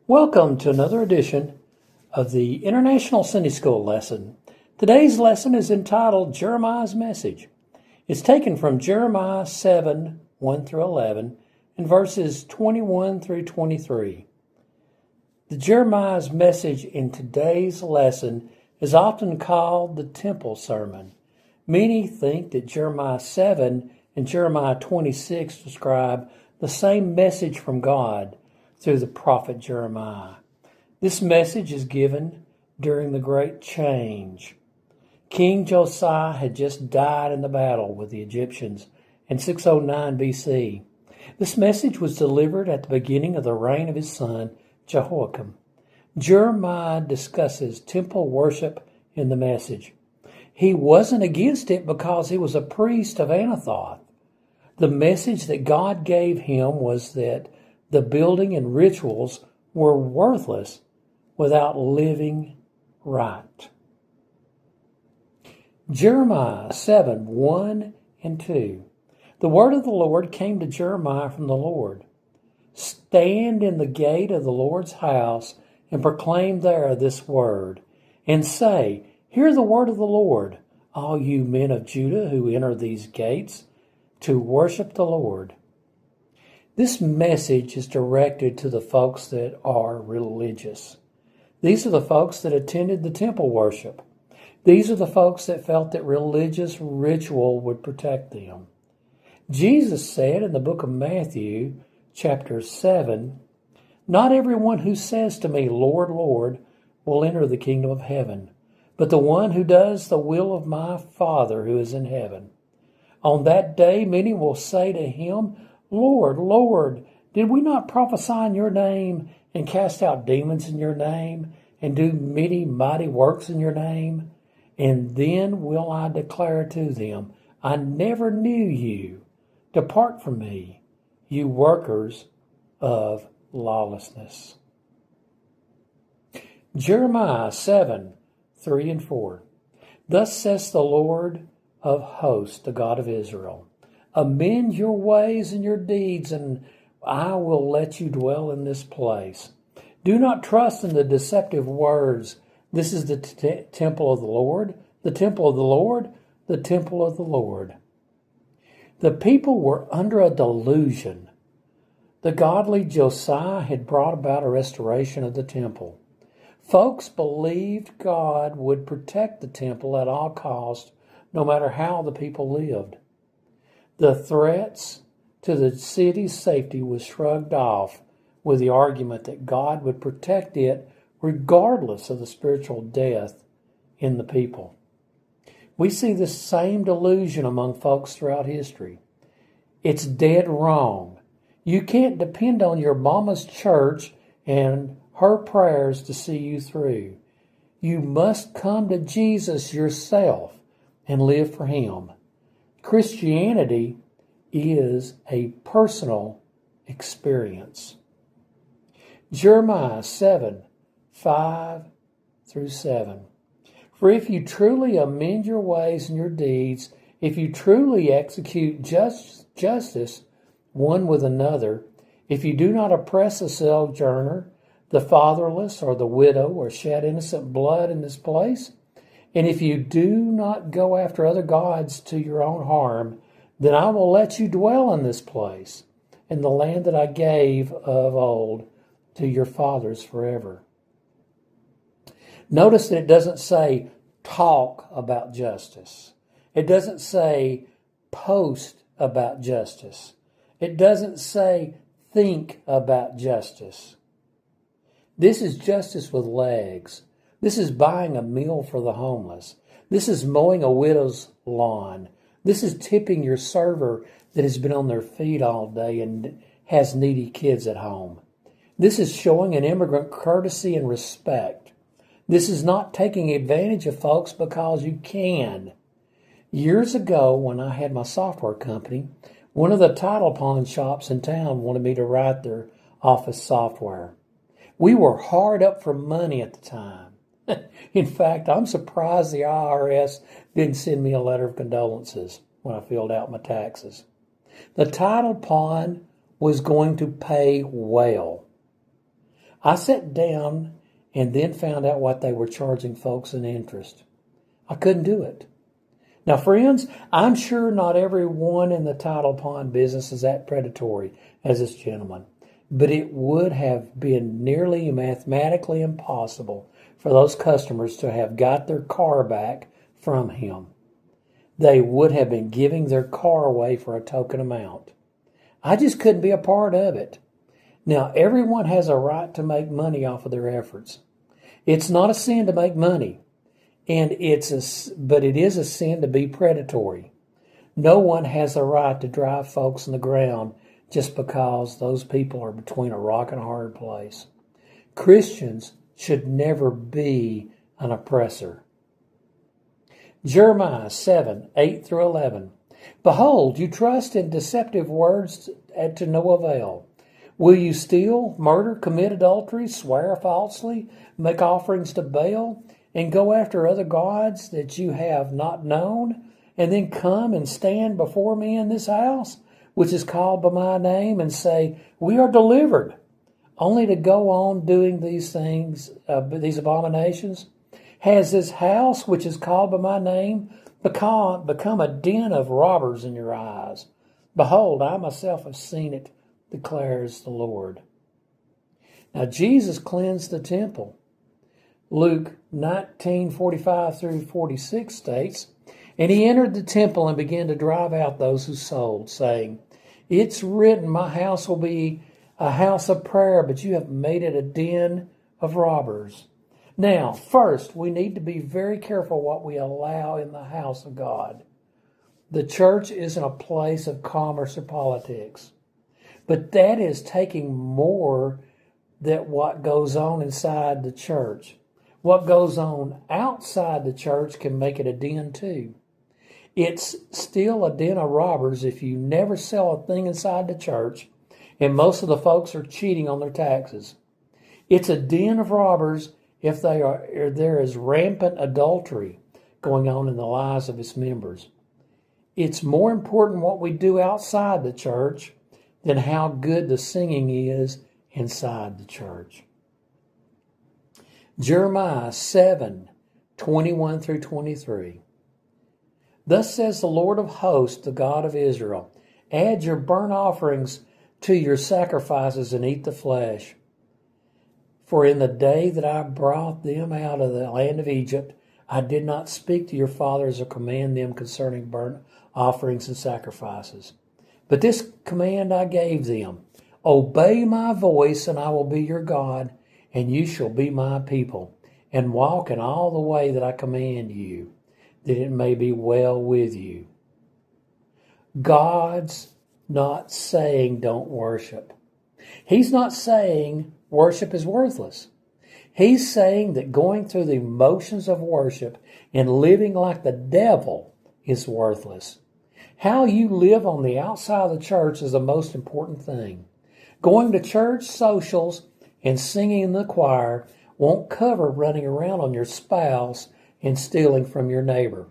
Welcome to another edition of the International Sunday School lesson. Today's lesson is entitled Jeremiah's Message. It's taken from Jeremiah 7, 1 through 11, and verses 21 through 23. The Jeremiah's message in today's lesson is often called the Temple Sermon. Many think that Jeremiah 7 and Jeremiah 26 describe the same message from God through the prophet Jeremiah. This message is given during the Great Change. King Josiah had just died in the battle with the Egyptians in 609 BC. This message was delivered at the beginning of the reign of his son, Jehoiakim. Jeremiah discusses temple worship in the message. He wasn't against it because he was a priest of Anathoth. The message that God gave him was that the building and rituals were worthless without living right. Jeremiah 7, 1 and 2. The word of the Lord came to Jeremiah from the Lord. Stand in the gate of the Lord's house and proclaim there this word, and say, Hear the word of the Lord, all you men of Judah who enter these gates to worship the Lord. This message is directed to the folks that are religious. These are the folks that attended the temple worship. These are the folks that felt that religious ritual would protect them. Jesus said in the book of Matthew, chapter 7, Not everyone who says to me, Lord, Lord, will enter the kingdom of heaven, but the one who does the will of my Father who is in heaven. On that day, many will say to him, Lord, Lord, did we not prophesy in your name and cast out demons in your name and do many mighty works in your name? And then will I declare to them, I never knew you. Depart from me, you workers of lawlessness. Jeremiah 7, 3 and 4. Thus says the Lord of hosts, the God of Israel, Amend your ways and your deeds, and I will let you dwell in this place. Do not trust in the deceptive words. This is the temple of the Lord, the temple of the Lord, the temple of the Lord. The people were under a delusion. The godly Josiah had brought about a restoration of the temple. Folks believed God would protect the temple at all costs, no matter how the people lived. The threats to the city's safety was shrugged off with the argument that God would protect it regardless of the spiritual death in the people. We see the same delusion among folks throughout history. It's dead wrong. You can't depend on your mama's church and her prayers to see you through. You must come to Jesus yourself and live for him. Christianity is a personal experience. Jeremiah 7, 5 through 7. For if you truly amend your ways and your deeds, if you truly execute justice one with another, if you do not oppress a sojourner, the fatherless, or the widow, or shed innocent blood in this place, and if you do not go after other gods to your own harm, then I will let you dwell in this place, in the land that I gave of old to your fathers forever. Notice that it doesn't say talk about justice. It doesn't say post about justice. It doesn't say think about justice. This is justice with legs. This is buying a meal for the homeless. This is mowing a widow's lawn. This is tipping your server that has been on their feet all day and has needy kids at home. This is showing an immigrant courtesy and respect. This is not taking advantage of folks because you can. Years ago, when I had my software company, one of the title pawn shops in town wanted me to write their office software. We were hard up for money at the time. In fact, I'm surprised the IRS didn't send me a letter of condolences when I filled out my taxes. The title pawn was going to pay well. I sat down and then found out what they were charging folks in interest. I couldn't do it. Now, friends, I'm sure not everyone in the title pond business is that predatory as this gentleman, but it would have been nearly mathematically impossible for those customers to have got their car back from him. They would have been giving their car away for a token amount. I just couldn't be a part of it. Now, everyone has a right to make money off of their efforts. It's not a sin to make money. But it is a sin to be predatory. No one has a right to drive folks in the ground just because those people are between a rock and a hard place. Christians should never be an oppressor. Jeremiah 7:8-11. Behold, you trust in deceptive words to no avail. Will you steal, murder, commit adultery, swear falsely, make offerings to Baal, and go after other gods that you have not known, and then come and stand before me in this house, which is called by my name, and say, we are delivered, only to go on doing these things, these abominations? Has this house, which is called by my name, become a den of robbers in your eyes? Behold, I myself have seen it, declares the Lord. Now, Jesus cleansed the temple. Luke 19:45-46 states, and he entered the temple and began to drive out those who sold, saying, it's written, my house will be a house of prayer, but you have made it a den of robbers. Now, first, we need to be very careful what we allow in the house of God. The church isn't a place of commerce or politics, but that is taking more than what goes on inside the church. What goes on outside the church can make it a den too. It's still a den of robbers if you never sell a thing inside the church, and most of the folks are cheating on their taxes. It's a den of robbers if there is rampant adultery going on in the lives of its members. It's more important what we do outside the church than how good the singing is inside the church. Jeremiah 7:21-23. Thus says the Lord of hosts, the God of Israel, add your burnt offerings to your sacrifices and eat the flesh. For in the day that I brought them out of the land of Egypt, I did not speak to your fathers or command them concerning burnt offerings and sacrifices. But this command I gave them, obey my voice, and I will be your God, and you shall be my people, and walk in all the way that I command you, that it may be well with you. God's not saying don't worship. He's not saying worship is worthless. He's saying that going through the motions of worship and living like the devil is worthless. How you live on the outside of the church is the most important thing. Going to church socials and singing in the choir won't cover running around on your spouse and stealing from your neighbor.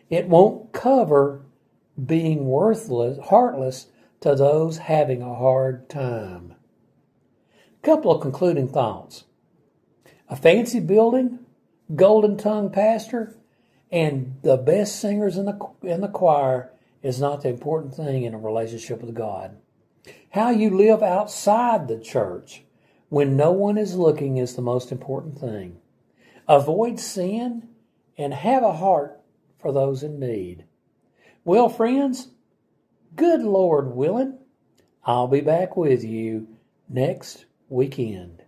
It won't cover being heartless to those having a hard time. Couple of concluding thoughts. A fancy building, golden-tongued pastor, and the best singers in the choir is not the important thing in a relationship with God. How you live outside the church when no one is looking is the most important thing. Avoid sin and have a heart for those in need. Well, friends, good Lord willing, I'll be back with you next weekend.